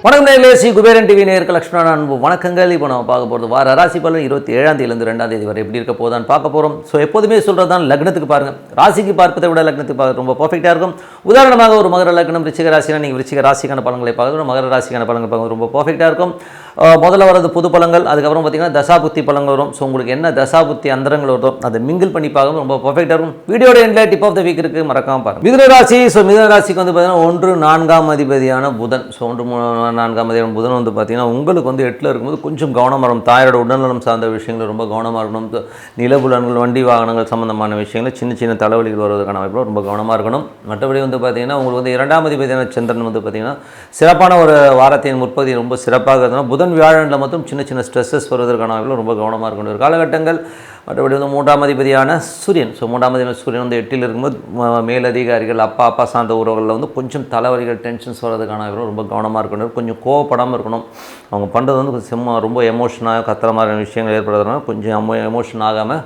வணக்கம் நேயர்களே, ஸ்ரீ குபேரன் டிவி நேயர்கள் லட்சுமணன் அன்பு வணக்கங்கள். இப்போ நம்ம பார்க்க போகிறது வார ராசி பலன் 27ஆம் தேதியிலிருந்து 2ஆம் தேதி வரை எப்படி இருக்க போதான்னு பார்க்க போகிறோம். ஸோ எப்போதுமே சொல்கிறது தான், லக்னத்துக்கு பாருங்கள். ராசிக்கு பார்ப்பதை விட லக்னத்துக்கு பார்க்க ரொம்ப பர்ஃபெக்டாக இருக்கும். உதாரணமாக ஒரு மகர லக்னம் ரிச்சிக ராசினா நீங்கள் ரிச்சிக ராசிக்கான பலன்களை பார்க்கணும், மகர ராசிக்கான பலன்கள் பார்க்க ரொம்ப பர்ஃபெக்டாக இருக்கும். முதல்ல வரது பொது பலன்கள், அதுக்கப்புறம் பார்த்தீங்கன்னா தசாபுத்தி பலன்கள் வரும். ஸோ உங்களுக்கு என்ன தசாபுத்தி அந்தரங்கள் வருதோ அதை மிங்கிள் பண்ணி பார்க்க ரொம்ப பர்ஃபெக்டாக இருக்கும். வீடியோட எண்டில் டிப் ஆஃப் த வீக் இருக்குது, மறக்காமல் பாருங்கள். மிதுன ராசி. ஸோ மிதுன ராசிக்கு வந்து பார்த்தீங்கன்னா 1 4ஆம் அதிபதியான புதன். ஸோ 1 4ஆம் அதிபதியான புதன் வந்து பார்த்தீங்கன்னா உங்களுக்கு வந்து 8ல் இருக்கும்போது கொஞ்சம் கவனமாக இருக்கும். தாயோட உடல்நலம் சார்ந்த விஷயங்கள் ரொம்ப கவனமாக இருக்கணும். நிலபுலன்கள், வண்டி வாகனங்கள் சம்மந்தமான விஷயங்கள், சின்ன சின்ன தலைவலிகள் வருவதற்கான வாய்ப்பு ரொம்ப கவனமாக இருக்கணும். மற்றபடி வந்து பார்த்தீங்கன்னா உங்களுக்கு வந்து 2ஆம் அதிபதியான சந்திரன் வந்து பார்த்தீங்கன்னா சிறப்பான ஒரு வாரத்தின் முற்பகுதி ரொம்ப சிறப்பாக இருந்ததுன்னா புதன் வியாழனில் மட்டும் சின்ன சின்ன ஸ்ட்ரெஸ்ஸஸ் வருவதற்கான வாய்ப்பில் ரொம்ப கவனமாக இருக்கணும் ஒரு காலகட்டங்கள். மற்றபடி வந்து 3ஆம் அதிபதியான சூரியன். ஸோ 3ஆம் அதிபதி சூரியன் வந்து 8ல் இருக்கும்போது மேலதிகாரிகள், அப்பா சார்ந்த உறவுகளில் வந்து கொஞ்சம் தலைவலிகள், டென்ஷன்ஸ் வர்றதுக்கான வாய்ப்பு ரொம்ப கவனமாக இருக்கணும். கொஞ்சம் கோவப்படாமல் இருக்கணும். அவங்க பண்ணுறது வந்து ரொம்ப எமோஷனாக கத்துற மாதிரியான விஷயங்கள் ஏற்படுறதுனால கொஞ்சம் எமோஷன் ஆகாமல்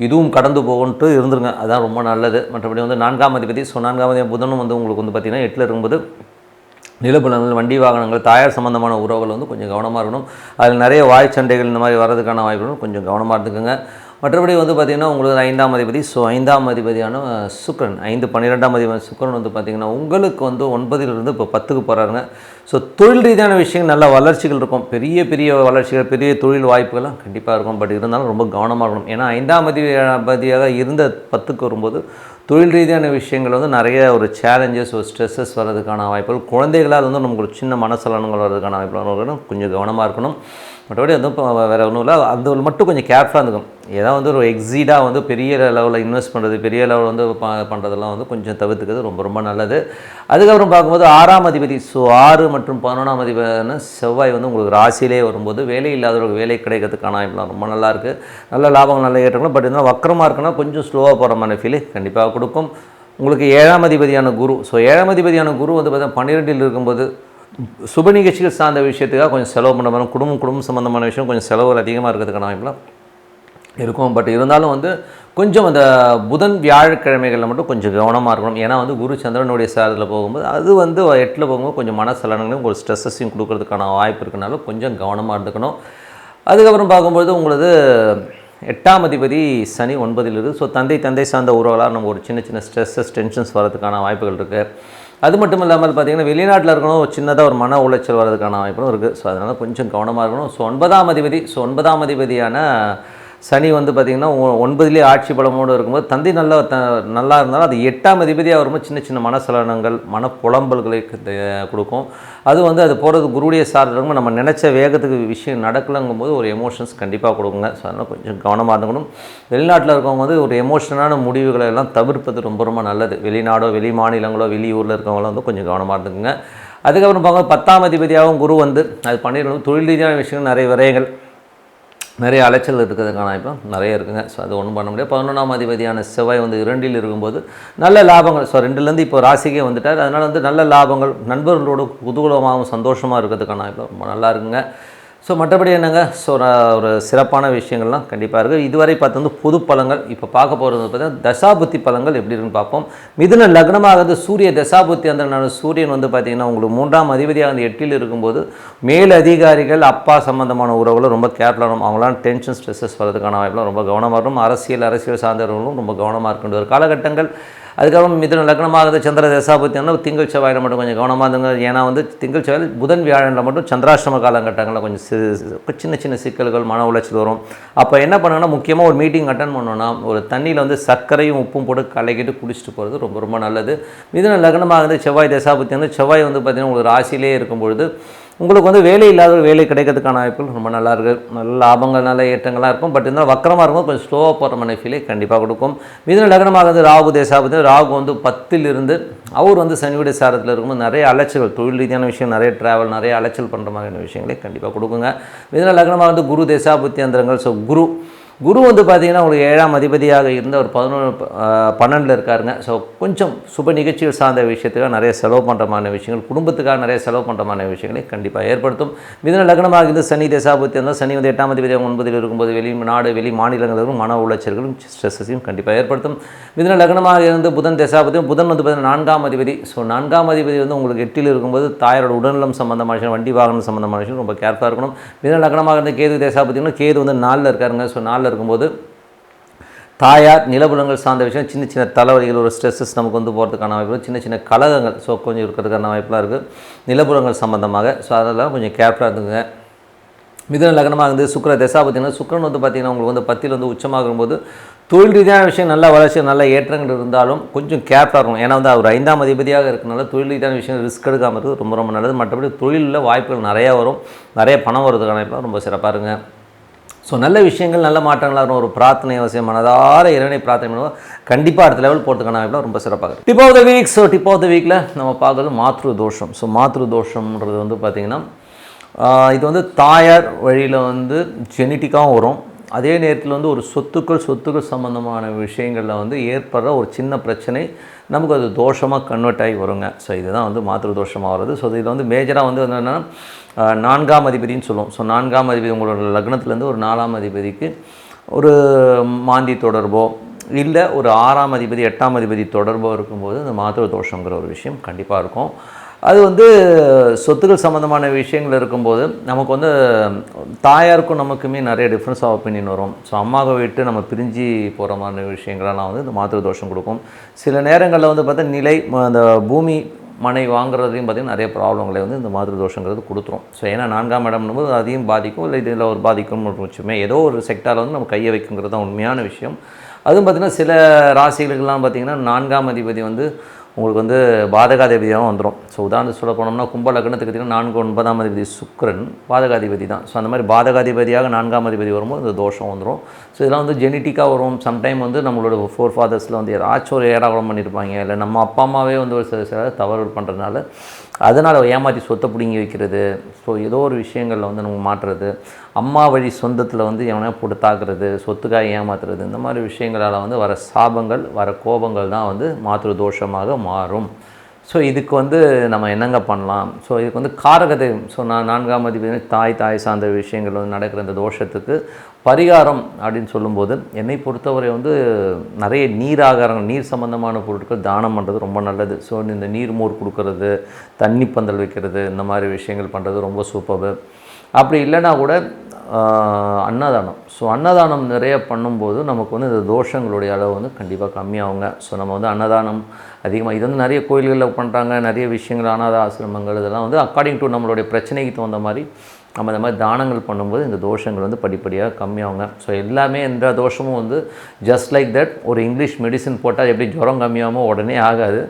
இதுவும் கடந்து போகன்ட்டு இருந்துருங்க. அதுதான் ரொம்ப நல்லது. மற்றபடி வந்து 4ஆம் அதிபதி. ஸோ 4ஆம் அதிபதி புதனும் வந்து உங்களுக்கு வந்து பார்த்திங்கன்னா 8ல் இருக்கும்போது நிலபுலங்கள், வண்டி வாகனங்கள், தாயார் சம்பந்தமான உறவுகள் வந்து கொஞ்சம் கவனமாக இருக்கணும். அதில் நிறைய வாய் சண்டைகள் இந்த மாதிரி வர்றதுக்கான வாய்ப்புகளும் கொஞ்சம் கவனமாக இருந்துக்குங்க. மற்றபடி வந்து பார்த்திங்கன்னா உங்களுக்கு 5ஆம் அதிபதி. ஸோ 5ஆம் அதிபதியான சுக்கிரன், 5 12ஆம் அதிபதி சுக்கிரன் வந்து பார்த்திங்கன்னா உங்களுக்கு வந்து 9லிருந்து இப்போ 10க்கு போகிறாருங்க. ஸோ தொழில் ரீதியான விஷயங்கள் நல்ல வளர்ச்சிகள் இருக்கும். பெரிய வளர்ச்சிகள், பெரிய தொழில் வாய்ப்புகள்லாம் கண்டிப்பாக இருக்கும். பட் இருந்தாலும் ரொம்ப கவனமாக இருக்கணும். ஏன்னா 5ஆம் அதிபதியாக இருந்த 10க்கு வரும்போது தொழில் ரீதியான விஷயங்கள் வந்து நிறைய ஒரு சேலஞ்சஸ், ஒரு ஸ்ட்ரெஸ்ஸஸ் வர்றதுக்கான வாய்ப்புகள், குழந்தைகளால் வந்து நமக்கு ஒரு சின்ன மனசலனங்கள் வர்றதுக்கான வாய்ப்புகள் கொஞ்சம் கவனமாக இருக்கணும். மற்றபடி வந்து இப்போ வேறு ஒன்றும் இல்லை, அது மட்டும் கொஞ்சம் கேர்ஃபுல்லாக இருந்துக்கும். ஏதாவது வந்து ஒரு எக்ஸீடாக வந்து பெரிய லெவலில் இன்வெஸ்ட் பண்ணுறது, பெரிய லெவலில் வந்து பண்ணுறதெல்லாம் வந்து கொஞ்சம் தவிர்த்துக்கிறது ரொம்ப நல்லது. அதுக்கப்புறம் பார்க்கும்போது 6ஆம் அதிபதி. ஸோ 6 மற்றும் 11ஆம் அதிபதியான செவ்வாய் வந்து உங்களுக்கு ராசியிலே வரும்போது வேலை இல்லாதவர்களுக்கு வேலை கிடைக்கிறதுக்கான வாய்ப்புலாம் ரொம்ப நல்லாயிருக்கு. நல்ல லாபங்கள், நல்ல ஏற்றங்களும். பட் இருந்தாலும் வக்கரமாக இருக்குன்னா கொஞ்சம் ஸ்லோவாக போகிற மாதிரி ஃபீலே கண்டிப்பாக கொடுக்கும். உங்களுக்கு 7ஆம் அதிபதியான குரு. ஸோ 7ஆம் அதிபதியான குரு வந்து பார்த்தீங்கன்னா 12ல் இருக்கும்போது சுப நிகழ்ச்சிகள் சார்ந்த விஷயத்துக்காக கொஞ்சம் செலவு பண்ண மாதிரி, குடும்பம் சம்மந்தமான விஷயம் கொஞ்சம் செலவுகள் அதிகமாக இருக்கிறதுக்கான வாய்ப்புலாம் இருக்கும். பட் இருந்தாலும் வந்து கொஞ்சம் அந்த புதன் வியாழக்கிழமைகளில் மட்டும் கொஞ்சம் கவனமாக இருக்கணும். ஏன்னா வந்து குரு சந்திரனுடைய சாரத்தில் போகும்போது அது வந்து 8ல் போகும்போது கொஞ்சம் மனசலனங்களையும் ஒரு ஸ்ட்ரெஸ்ஸையும் கொடுக்கறதுக்கான வாய்ப்பு இருக்கிறனால கொஞ்சம் கவனமாக இருந்துக்கணும். அதுக்கப்புறம் பார்க்கும்போது உங்களுக்கு 8ஆம் அதிபதி சனி 9ல் இருக்குது. ஸோ தந்தை சார்ந்த உறவுகளாக நம்ம ஒரு சின்ன ஸ்ட்ரெஸ்ஸஸ், டென்ஷன்ஸ் வரதுக்கான வாய்ப்புகள் இருக்குது. அது மட்டும் இல்லாமல் பார்த்திங்கன்னா வெளிநாட்டில் இருக்கணும், சின்னதாக ஒரு மன உளைச்சல் வரதுக்கான வாய்ப்பும் இருக்குது. ஸோ அதனால் கொஞ்சம் கவனமாக இருக்கணும். ஸோ 9ஆம் அதிபதி. ஸோ 9ஆம் அதிபதியான சனி வந்து பார்த்திங்கன்னா 9லே ஆட்சி பலமோடு இருக்கும்போது தந்தை நல்லா இருந்தாலும் அது 8ஆம் அதிபதியாக வரும்போது சின்ன மனசலனங்கள், மனப்புலம்பல்களை கொடுக்கும். அது வந்து அது போகிறது குருடைய சார்ந்து நம்ம நினச்ச வேகத்துக்கு விஷயம் நடக்கலங்கும்போது ஒரு எமோஷன்ஸ் கண்டிப்பாக கொடுக்குங்க. ஸோ அதனால் கொஞ்சம் கவனமாக இருந்துக்கணும். வெளிநாட்டில் இருக்கவங்க வந்து ஒரு எமோஷனான முடிவுகளை எல்லாம் தவிர்ப்பது ரொம்ப நல்லது. வெளிநாடோ, வெளி மாநிலங்களோ, வெளியூரில் இருக்கவங்களோ வந்து கொஞ்சம் கவனமாக இருந்துக்குங்க. அதுக்கப்புறம் பார்க்க 10ஆம் அதிபதியாகவும் குரு வந்து அது பண்ணிடணும். தொழில் ரீதியான விஷயங்கள், நிறைய விரயங்கள், நிறைய அலைச்சல் இருக்கிறதுக்கான வாய்ப்பு நிறைய இருக்குங்க. ஸோ அது ஒன்றும் பண்ண முடியாது. 11ஆம் அதிபதியான செவ்வாய் வந்து 2ல் இருக்கும்போது நல்ல லாபங்கள். ஸோ 2லேருந்து இப்போ ராசிக்கே வந்துட்டார். அதனால் வந்து நல்ல லாபங்கள், நண்பர்களோடு குதூகலமாகவும் சந்தோஷமாக இருக்கிறதுக்கான வாய்ப்பு ரொம்ப நல்லா இருக்குங்க. ஸோ மற்றபடி என்னங்க, ஸோ ஒரு சிறப்பான விஷயங்கள்லாம் கண்டிப்பாக இருக்குது. இதுவரை பார்த்து வந்து பொது பலங்கள். இப்போ பார்க்க போகிறது பார்த்தீங்கன்னா தசாபுத்தி பலங்கள் எப்படி இருக்குன்னு பார்ப்போம். மிதுன லக்னமாக சூரிய தசாபுத்தி அந்த சூரியன் வந்து பார்த்திங்கன்னா உங்களுக்கு 3ஆம் அதிபதியாக வந்து 8ல் இருக்கும்போது மேல் அதிகாரிகள், அப்பா சம்மந்தமான உறவுகளும் ரொம்ப கேர்ஃபுல்லாக, அவங்களாம் டென்ஷன், ஸ்ட்ரெஸ்ஸஸ் வரதுக்கான வாய்ப்புலாம் ரொம்ப கவனமாக இருக்கும். அரசியல் சார்ந்தவர்களும் ரொம்ப கவனமாக இருக்கின்ற ஒரு காலகட்டங்கள். அதுக்கப்புறம் மிதுன லக்னமாக சந்திர தசாபுத்தினா திங்கள் செவ்வாயில் மட்டும் கொஞ்சம் கவனமாக இருந்துங்க. ஏன்னா வந்து திங்கள் செவ்வாயில் புதன் வியாழனில் மட்டும் சந்திராஷ்டம காலகட்டங்களில் கொஞ்சம் சின்ன சிக்கல்கள், மன உளைச்சல் வரும். அப்போ என்ன பண்ணுங்கன்னா, முக்கியமாக ஒரு மீட்டிங் அட்டன் பண்ணோன்னா ஒரு தண்ணியில் வந்து சர்க்கரையும் உப்பும் போட்டு கலக்கிட்டு குடிச்சிட்டு போகிறது ரொம்ப நல்லது. மிதுன லக்னமாக செவ்வாய் தசாபுத்தி வந்து செவ்வாய் வந்து பார்த்திங்கன்னா உங்களுக்கு ராசியிலே இருக்கும்பொழுது உங்களுக்கு வந்து வேலை இல்லாத வேலை கிடைக்கிறதுக்கான வாய்ப்புகள் ரொம்ப நல்லா இருக்குது. நல்ல லாபங்கள், நல்ல ஏற்றங்களாக இருக்கும். பட் இருந்தாலும் வக்கரமாக இருக்கும்போது கொஞ்சம் ஸ்லோவாக போகிற மாதிரி ஃபீலே கண்டிப்பாக கொடுக்கும். மிதுன லக்னமாக ராகு தேசாபதி. ராகு வந்து 10ல் இருந்து அவர் வந்து சனியுடைய சாரத்தில் இருக்கும்போது நிறைய அலைச்சல்கள், தொழில் ரீதியான விஷயம், நிறைய ட்ராவல், நிறைய அலைச்சல் பண்ணுற மாதிரியான விஷயங்களே கண்டிப்பாக கொடுக்குங்க. மிதுன லக்னமாக வந்து குரு தேசாபுத்தி அந்தரங்கள். ஸோ குரு குரு வந்து பார்த்திங்கன்னா உங்களுக்கு 7ஆம் அதிபதியாக இருந்த ஒரு 12 இருக்காருங்க. ஸோ கொஞ்சம் சுப நிகழ்ச்சிகள் சார்ந்த விஷயத்துக்காக நிறைய செலவு பண்ணுறமான விஷயங்கள், குடும்பத்துக்காக நிறைய செலவு பண்ணுறமான விஷயங்களை கண்டிப்பாக ஏற்படுத்தும். மிதுன லக்னமாக இருந்து சனி தசாபுத்தி இருந்தால் சனி வந்து 8ஆம் அதிபதி 9ல் இருக்கும்போது வெளி மாநிலங்களுக்கும் மன உளைச்சல்களும் ஸ்ட்ரெஸ்ஸையும் கண்டிப்பாக ஏற்படுத்தும். மிதுன லக்னமாக இருந்து புதன் தசாபுத்தியும் புதன் வந்து பார்த்திங்கன்னா 4ஆம் அதிபதி. ஸோ 4ஆம் அதிபதி வந்து உங்களுக்கு 8ல் இருக்கும்போது தாயாரோட உடல்நலம் சம்பந்தமான விஷயம், வண்டி வாகனம் சம்பந்தமான விஷயம் ரொம்ப கேர்ஃபுல்லாக இருக்கணும். மிதுன லக்னமாக இருந்து கேது தசாபுத்தினா கேது வந்து 4ல் இருக்காருங்க. ஸோ 4ல் இருக்கும்போது தாயார் நிலபுலங்கள் சார்ந்த விஷயம், சின்ன சின்ன தலைவலிகள், ஒரு ஸ்ட்ரெஸ்ஸஸ் நமக்கு வந்து போகிறதுக்கான வாய்ப்பு, சின்ன சின்ன கலகங்கள் ஸோ கொஞ்சம் இருக்கிறதுக்கான வாய்ப்பெலாம் இருக்குது நிலபுலங்கள் சம்பந்தமாக. ஸோ அதெல்லாம் கொஞ்சம் கேர்ஃபுல்லாக இருந்துங்க. மிதுன லக்னமாக இருந்து சுக்கிர தசாபுத்தினா சுக்கிரன் வந்து பார்த்திங்கன்னா உங்களுக்கு வந்து 10ல் வந்து உச்சமாகும்போது தொழில் ரீதியான விஷயம் நல்ல வளர்ச்சி நல்ல ஏற்றங்கள் இருந்தாலும் கொஞ்சம் கேர்ஃபுல்லாக இருக்கும். ஏன்னா வந்து அவர் 5ஆம் அதிபதியாக இருக்கனால தொழில் ரீதியான விஷயம் ரிஸ்க் எடுக்காமல் இருக்குது ரொம்ப ரொம்ப நல்லது. மற்றபடி தொழிலில் வாய்ப்புகள் நிறையா வரும், நிறைய பணம் வருவதுக்கான வாய்ப்புலாம் ரொம்ப சிறப்பாக இருங்க. ஸோ நல்ல விஷயங்கள் நல்ல மாற்றங்களாக இருக்கும். ஒரு பிரார்த்தனை அவசியம், மனதார இறைவனை பிரார்த்தனை பண்ணுவோம், கண்டிப்பாக அடுத்த லெவல் போகிறதுக்கான வாய்ப்புலாம் ரொம்ப சிறப்பாக இருக்கும். Tip of the week. So tip of the வீக்கில் நம்ம பார்க்குறது மாத்ரு தோஷம். ஸோ மாத்ரு தோஷம்ன்றது வந்து பார்த்திங்கன்னா இது வந்து தாயார் வழியில் வந்து ஜெனட்டிக்காகவும் வரும், அதே நேரத்தில் வந்து ஒரு சொத்துக்கள் சம்மந்தமான விஷயங்களில் வந்து ஏற்படுற ஒரு சின்ன பிரச்சனை நமக்கு அது தோஷமாக கன்வெர்ட் ஆகி வருங்க. ஸோ இதுதான் வந்து மாத்ரு தோஷமாக வருது. ஸோ இதில் வந்து மேஜராக வந்து என்னென்னா 4ஆம் அதிபதினு சொல்லுவோம். ஸோ 4ஆம் அதிபதி உங்களோட லக்னத்துலேருந்து ஒரு 4ஆம் அதிபதிக்கு ஒரு மாந்தி தொடர்போ இல்லை ஒரு 6ஆம் அதிபதி 8ஆம் அதிபதி தொடர்போ இருக்கும்போது இந்த மாத்ரு தோஷங்கிற ஒரு விஷயம் கண்டிப்பாக இருக்கும். அது வந்து சொத்துக்கள் சம்மந்தமான விஷயங்கள் இருக்கும்போது நமக்கு வந்து தாயாருக்கும் நமக்குமே நிறைய டிஃப்ரென்ஸ் ஆஃப் ஒப்பீனியன் வரும். ஸோ அம்மாவை விட்டு நம்ம பிரிஞ்சு போகிற மாதிரி விஷயங்களெல்லாம் வந்து இந்த மாத்ரு தோஷம் கொடுக்கும். சில நேரங்களில் வந்து பார்த்தா அந்த பூமி மனை வாங்குறதையும் பார்த்திங்கன்னா நிறைய ப்ராப்ளங்களை வந்து இந்த மாத்ரு தோஷங்கிறது கொடுத்துரும். ஸோ ஏன்னா 4ஆம் இடம்னும்போது அதையும் பாதிக்கும், இல்லை இதில் ஒரு பாதிக்கும் வச்சுமே ஏதோ ஒரு செக்டாரில் வந்து நம்ம கையை வைக்குங்கிறது தான் உண்மையான விஷயம். அதுவும் பார்த்திங்கன்னா சில ராசிகளுக்கெல்லாம் பார்த்திங்கன்னா 4ஆம் அதிபதி வந்து உங்களுக்கு வந்து பாதகாதிபதியாகவும் வந்துடும். ஸோ உதாரணத்துக்கு சொல்ல போனோம்னா கும்ப லக்னத்துக்கு பார்த்திங்கன்னா 4 9ஆம் அதிபதி சுக்கிரன் பாதகாதிபதி தான். ஸோ அந்த மாதிரி பாதகாதிபதியாக 4ஆம் அதிபதி வரும்போது இந்த தோஷம் வந்துடும். ஸோ இதெல்லாம் வந்து ஜெனட்டிக்காக வரும். சம்டைம் வந்து நம்மளோட ஃபோர் ஃபாதர்ஸில் வந்து யாராச்சும் ஒரு ஏடாகுளம் பண்ணியிருப்பாங்க, இல்லை நம்ம அப்பா அம்மாவே வந்து ஒரு சில தவறு பண்ணுறதுனால அதனால் ஏமாற்றி சொத்தை பிடுங்கி வைக்கிறது, ஸோ ஏதோ ஒரு விஷயங்களில் வந்து நம்ம மாற்றுறது, அம்மா வழி சொந்தத்தில் வந்து எவனையா போட்டு தாக்குறது, சொத்துக்காக ஏமாத்துறது, இந்த மாதிரி விஷயங்களால் வந்து வர சாபங்கள் வர கோபங்கள் தான் வந்து மாத்ரு தோஷமாக மாறும். ஸோ இதுக்கு வந்து நம்ம என்னங்க பண்ணலாம்? ஸோ இதுக்கு வந்து காரகதை. ஸோ 4ஆம் அதிபதி தாய் சார்ந்த விஷயங்கள் வந்து நடக்கிற இந்த தோஷத்துக்கு பரிகாரம் அப்படின்னு சொல்லும்போது என்னை பொறுத்தவரை வந்து நிறைய நீராகாரங்கள் நீர் சம்பந்தமான பொருட்கள் தானம் பண்ணுறது ரொம்ப நல்லது. ஸோ இந்த நீர் மோர் கொடுக்கறது, தண்ணி பந்தல் வைக்கிறது, இந்த மாதிரி விஷயங்கள் பண்ணுறது ரொம்ப சூப்பர். அப்படி இல்லைன்னா கூட அன்னதானம். ஸோ அன்னதானம் நிறைய பண்ணும்போது நமக்கு வந்து இந்த தோஷங்களுடைய அளவு வந்து கண்டிப்பாக கம்மியாகுங்க. ஸோ நம்ம வந்து அன்னதானம் அதிகமாக இது வந்து நிறைய கோயில்களில் பண்ணுறாங்க, நிறைய விஷயங்கள் அனாத ஆசிரமங்கள் இதெல்லாம் வந்து அக்கார்டிங் டு நம்மளுடைய பிரச்சனைக்கு தகுந்த மாதிரி நம்ம இந்த மாதிரி தானங்கள் பண்ணும்போது இந்த தோஷங்கள் வந்து படிப்படியாக கம்மியாகுங்க. ஸோ எல்லாமே எந்த தோஷமும் வந்து ஜஸ்ட் லைக் தட் ஒரு இங்கிலீஷ் மெடிசன் போட்டால் எப்படி ஜுரம் கம்மியாகுமோ உடனே ஆகாது.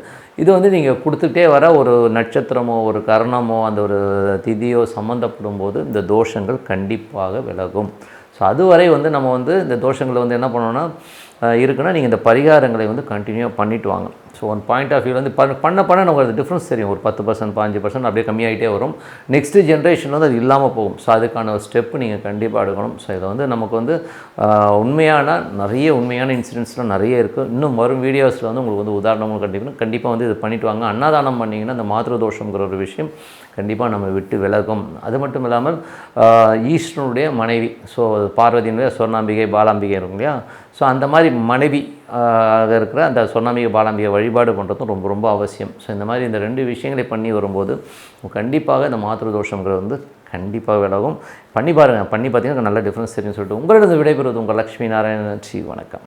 இது வந்து நீங்கள் கொடுத்துட்டே வர ஒரு நட்சத்திரமோ ஒரு கரணமோ அந்த ஒரு திதியோ சம்மந்தப்படும் போது இந்த தோஷங்கள் கண்டிப்பாக விலகும். ஸோ அதுவரை வந்து நம்ம வந்து இந்த தோஷங்களை வந்து என்ன பண்ணோன்னா இருக்குன்னா நீங்கள் இந்த பரிகாரங்களை வந்து கண்டினியூவாக பண்ணிட்டு வாங்க. ஸோ ஒன் பாயிண்ட் ஆஃப் வியூவில் வந்து பண்ண நமக்கு அது டிஃப்ரென்ஸ் தெரியும். ஒரு 10% 15% அப்படியே கம்மியாகிட்டே வரும். நெக்ஸ்ட்டு ஜென்ரேஷன் வந்து அது இல்லாமல் போகும். ஸோ அதுக்கான ஒரு ஸ்டெப்பு நீங்கள் கண்டிப்பாக எடுக்கணும். ஸோ இதை வந்து நமக்கு வந்து நிறைய உண்மையான இன்சிடென்ட்ஸ்லாம் நிறைய இருக்குது. இன்னும் வரும் வீடியோஸில் வந்து உங்களுக்கு வந்து உதாரணமும் கண்டிப்பாக வந்து இது பண்ணிவிட்டு வாங்க. அன்னதானம் பண்ணிங்கன்னா இந்த மாத்ரு தோஷங்கிற ஒரு விஷயம் கண்டிப்பாக நம்ம விட்டு விலகும். அது மட்டும் இல்லாமல் ஈஸ்வரனுடைய மனைவி, ஸோ பார்வதியினுடைய சொர்ணாம்பிகை பாலாம்பிகை இருக்கும் இல்லையா, ஸோ அந்த மாதிரி மனைவி இருக்கிற அந்த சொர்ணாம்பிகை பாலாம்பிகை வழிபாடு பண்ணுறதும் ரொம்ப ரொம்ப அவசியம். ஸோ இந்த மாதிரி இந்த 2 விஷயங்களை பண்ணி வரும்போது கண்டிப்பாக இந்த மாத்ரு தோஷங்கிறது வந்து கண்டிப்பாக விலகும். பண்ணி பாருங்கள். பண்ணி பார்த்தீங்கன்னா நல்ல டிஃப்ரென்ஸ் தெரியும் சொல்லிட்டு உங்களிடம் விடைபெறுவது உங்கள் லக்ஷ்மி நாராயணன். வணக்கம்.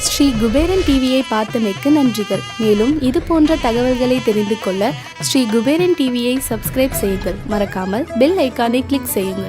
ஸ்ரீ குபேரன் டிவியை பார்த்தமைக்கு நன்றிகள். மேலும் இது போன்ற தகவல்களை தெரிந்து கொள்ள ஸ்ரீ குபேரன் டிவியை சப்ஸ்கிரைப் செய்யுங்கள். மறக்காமல் பெல் ஐக்கானை கிளிக் செய்யுங்கள்.